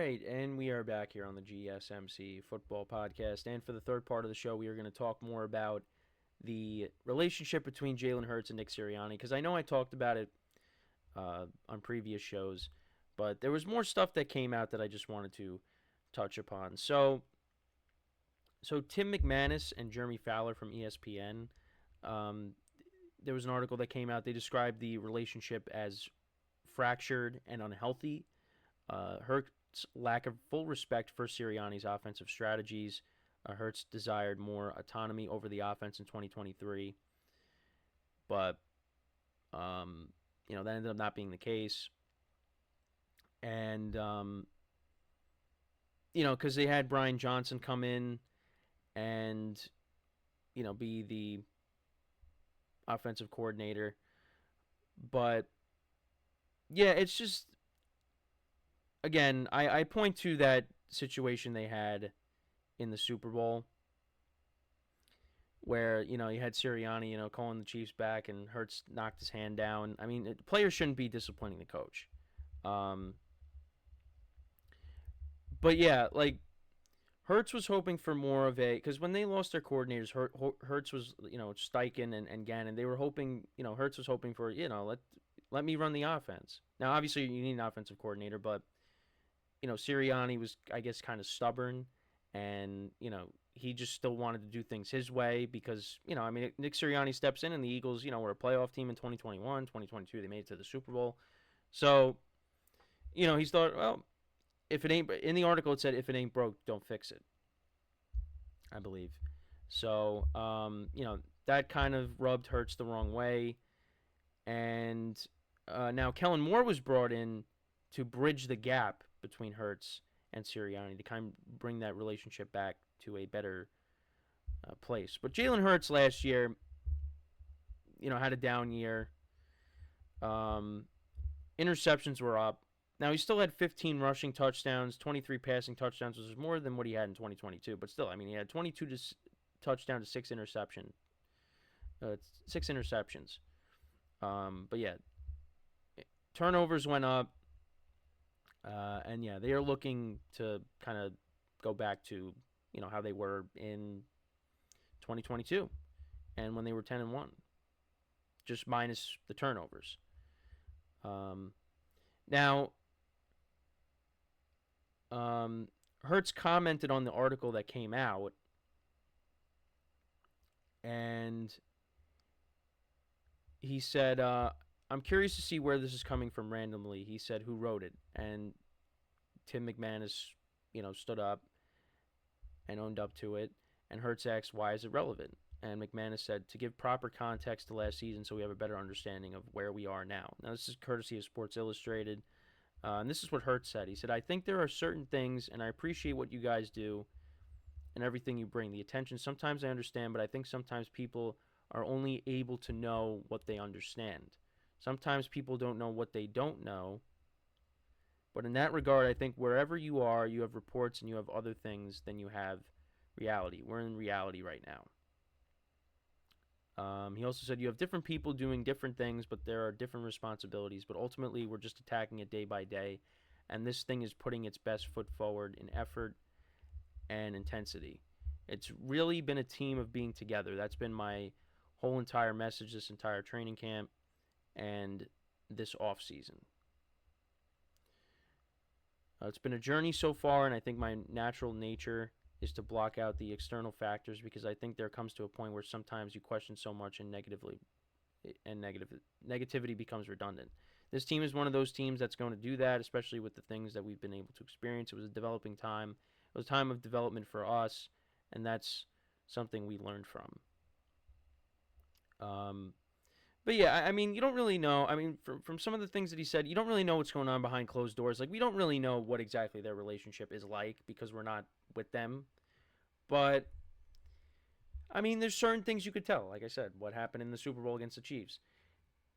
right, and we are back here on the GSMC Football Podcast. And for the third part of the show, we are going to talk more about the relationship between Jalen Hurts and Nick Sirianni, because I know I talked about it on previous shows, but there was more stuff that came out that I just wanted to touch upon. So Tim McManus and Jeremy Fowler from ESPN, there was an article that came out. They described the relationship as fractured and unhealthy. Hurts' lack of full respect for Sirianni's offensive strategies. Hurts desired more autonomy over the offense in 2023, but that ended up not being the case. And because they had Brian Johnson come in and be the offensive coordinator, but yeah, it's just. Again, I point to that situation they had in the Super Bowl where, you had Sirianni, calling the Chiefs back and Hurts knocked his hand down. I mean, players shouldn't be disciplining the coach. But yeah, like, Hurts was hoping for more of a, because when they lost their coordinators, Hurts was, Steichen and Gannon, they were hoping, Hurts was hoping for, let me run the offense. Now, obviously, you need an offensive coordinator, but Sirianni was, I guess, kind of stubborn, and, he just still wanted to do things his way because, Nick Sirianni steps in, and the Eagles, were a playoff team in 2021, 2022, they made it to the Super Bowl. So, he's thought, well, if it ain't, in the article it said, if it ain't broke, don't fix it, I believe. So, that kind of rubbed Hurts the wrong way, and now Kellen Moore was brought in to bridge the gap between Hurts and Sirianni to kind of bring that relationship back to a better place. But Jalen Hurts last year, had a down year. Interceptions were up. Now, he still had 15 rushing touchdowns, 23 passing touchdowns, which is more than what he had in 2022. But still, he had 22 touchdowns to 6 interceptions. But yeah, turnovers went up. And yeah, they are looking to kind of go back to, how they were in 2022 and when they were 10-1, just minus the turnovers. Now, Hurts commented on the article that came out, and he said, I'm curious to see where this is coming from randomly. He said, who wrote it? And Tim McManus, stood up and owned up to it. And Hurts asked, why is it relevant? And McManus said, to give proper context to last season so we have a better understanding of where we are now. Now, this is courtesy of Sports Illustrated. And this is what Hurts said. He said, I think there are certain things, and I appreciate what you guys do and everything you bring. The attention, sometimes I understand, but I think sometimes people are only able to know what they understand. Sometimes people don't know what they don't know. But in that regard, I think wherever you are, you have reports and you have other things than you have reality. We're in reality right now. He also said you have different people doing different things, but there are different responsibilities. But ultimately, we're just attacking it day by day. And this thing is putting its best foot forward in effort and intensity. It's really been a team of being together. That's been my whole entire message, this entire training camp, and this off season. It's been a journey so far, and I think my natural nature is to block out the external factors because I think there comes to a point where sometimes you question so much and negativity becomes redundant. This team is one of those teams that's going to do that, especially with the things that we've been able to experience. It was a developing time. It was a time of development for us, and that's something we learned from. But yeah, you don't really know. From some of the things that he said, you don't really know what's going on behind closed doors. Like, we don't really know what exactly their relationship is like because we're not with them. But, there's certain things you could tell. Like I said, what happened in the Super Bowl against the Chiefs.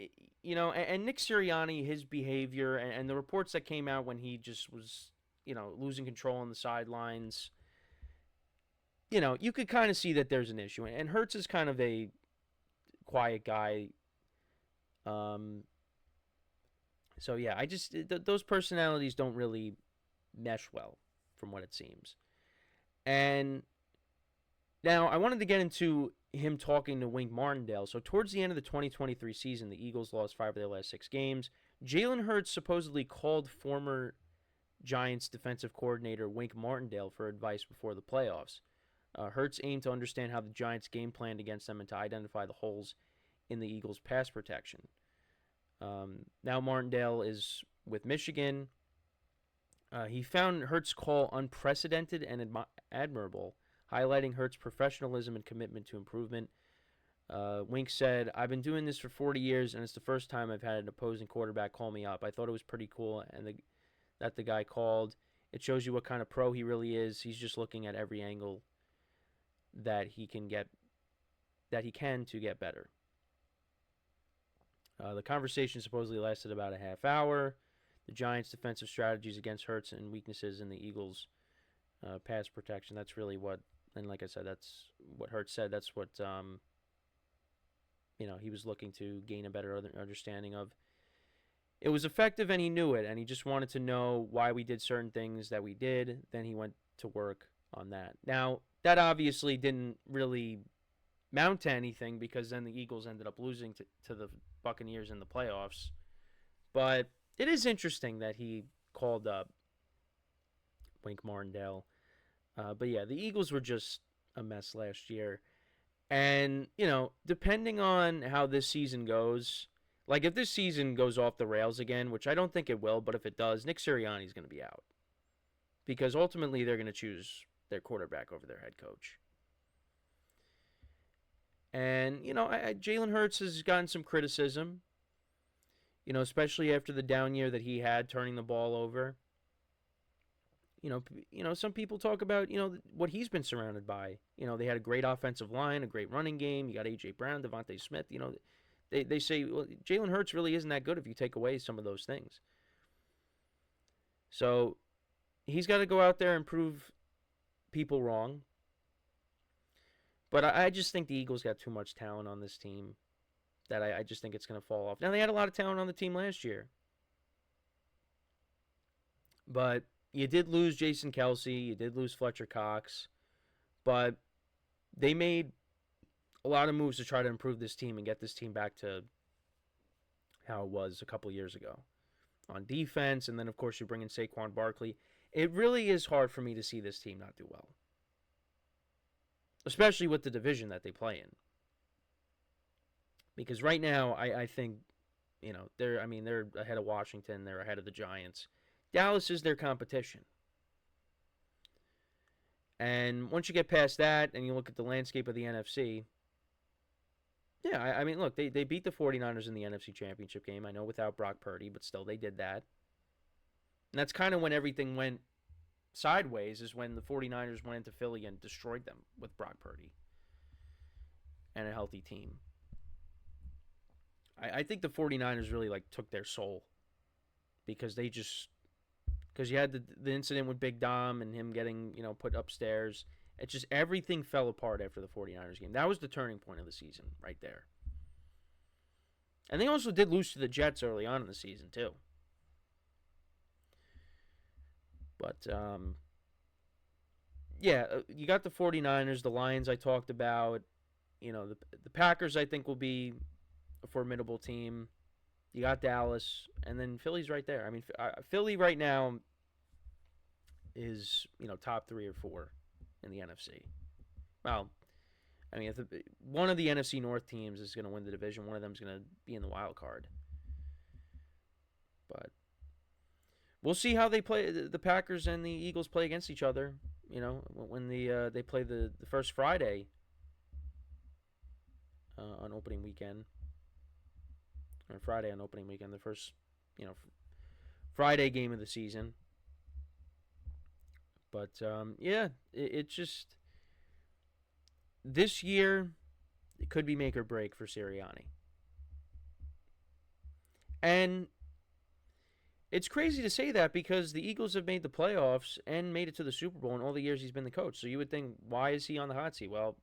And Nick Sirianni, his behavior, and the reports that came out when he just was, losing control on the sidelines, you could kind of see that there's an issue. And Hurts is kind of a quiet guy. So yeah, those personalities don't really mesh well, from what it seems. And now I wanted to get into him talking to Wink Martindale. So towards the end of the 2023 season, the Eagles lost 5 of their last 6 games. Jalen Hurts supposedly called former Giants defensive coordinator Wink Martindale for advice before the playoffs. Hurts aimed to understand how the Giants game planned against them and to identify the holes in the Eagles' pass protection. Now Martindale is with Michigan. He found Hurts' call unprecedented and admirable, highlighting Hurts' professionalism and commitment to improvement. Wink said, "I've been doing this for 40 years, and it's the first time I've had an opposing quarterback call me up. I thought it was pretty cool and that the guy called. It shows you what kind of pro he really is. He's just looking at every angle that he can to get better." The conversation supposedly lasted about a half hour. The Giants' defensive strategies against Hurts and weaknesses in the Eagles' pass protection. That's really what, and like I said, that's what Hurts said. That's what he was looking to gain a better understanding of. It was effective, and he knew it, and he just wanted to know why we did certain things that we did. Then he went to work on that. Now, that obviously didn't really mount to anything because then the Eagles ended up losing to the Buccaneers in the playoffs. But it is interesting that he called up Wink Martindale. But yeah, the Eagles were just a mess last year. And, depending on how this season goes, like if this season goes off the rails again, which I don't think it will, but if it does, Nick Sirianni is going to be out. Because ultimately they're going to choose their quarterback over their head coach. And, Jalen Hurts has gotten some criticism, especially after the down year that he had turning the ball over. Some people talk about, what he's been surrounded by. They had a great offensive line, a great running game. You got A.J. Brown, Devontae Smith. They say, well, Jalen Hurts really isn't that good if you take away some of those things. So he's got to go out there and prove people wrong. But I just think the Eagles got too much talent on this team that I just think it's going to fall off. Now, they had a lot of talent on the team last year. But you did lose Jason Kelce. You did lose Fletcher Cox. But they made a lot of moves to try to improve this team and get this team back to how it was a couple years ago on defense. And then, of course, you bring in Saquon Barkley. It really is hard for me to see this team not do well, especially with the division that they play in. Because right now, I think, they're ahead of Washington. They're ahead of the Giants. Dallas is their competition. And once you get past that and you look at the landscape of the NFC, yeah, look, they beat the 49ers in the NFC Championship game. I know without Brock Purdy, but still they did that. And that's kind of when everything went sideways, is when the 49ers went into Philly and destroyed them with Brock Purdy and a healthy team. I think the 49ers really took their soul because because you had the incident with Big Dom and him getting, put upstairs. It just, everything fell apart after the 49ers game. That was the turning point of the season right there. And they also did lose to the Jets early on in the season too. But, you got the 49ers, the Lions I talked about. The Packers I think will be a formidable team. You got Dallas, and then Philly's right there. Philly right now is, top 3 or 4 in the NFC. Well, if one of the NFC North teams is going to win the division, one of them is going to be in the wild card. But we'll see how they play. The Packers and the Eagles play against each other. When they play the first Friday on opening weekend. Or Friday on opening weekend, the first, Friday game of the season. But, it just, this year, it could be make or break for Sirianni. And it's crazy to say that because the Eagles have made the playoffs and made it to the Super Bowl in all the years he's been the coach. So you would think, why is he on the hot seat? Well,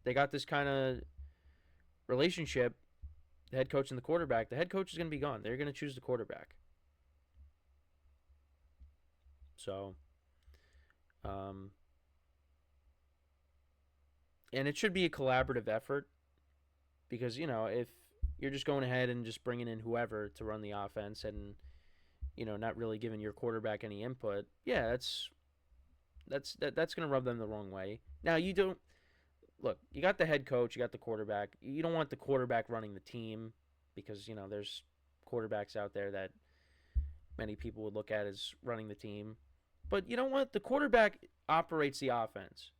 they got this kind of relationship. The head coach and the quarterback. The head coach is going to be gone. They're going to choose the quarterback. So, um, and it should be a collaborative effort because, if you're just going ahead and just bringing in whoever to run the offense and, not really giving your quarterback any input, yeah, that's going to rub them the wrong way. Now, you don't look, you got the head coach, you got the quarterback. You don't want the quarterback running the team because, there's quarterbacks out there that many people would look at as running the team. But you know what? The quarterback operates the offense.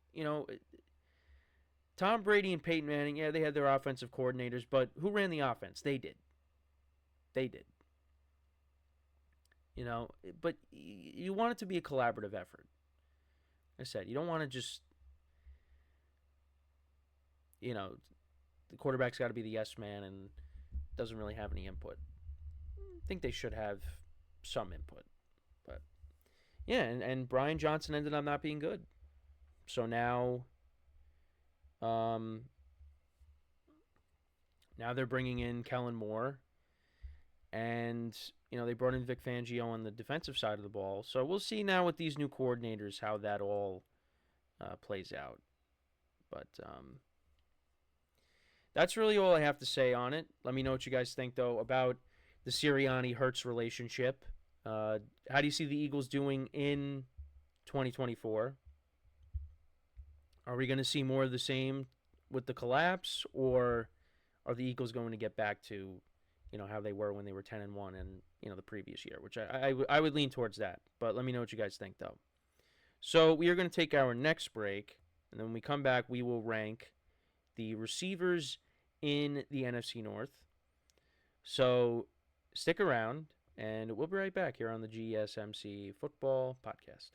Tom Brady and Peyton Manning, yeah, they had their offensive coordinators, but who ran the offense? They did. They did. But you want it to be a collaborative effort. Like I said, you don't want to just, the quarterback's got to be the yes man and doesn't really have any input. I think they should have some input. But yeah, and Brian Johnson ended up not being good. So um, now they're bringing in Kellen Moore, and they brought in Vic Fangio on the defensive side of the ball. So we'll see now with these new coordinators how that all plays out. But that's really all I have to say on it. Let me know what you guys think, though, about the Sirianni-Hurts relationship. How do you see the Eagles doing in 2024? Are we going to see more of the same with the collapse, or are the Eagles going to get back to, how they were when they were 10-1 and the previous year? Which I would lean towards that. But let me know what you guys think, though. So we are going to take our next break, and then when we come back, we will rank the receivers in the NFC North. So stick around, and we'll be right back here on the GSMC Football Podcast.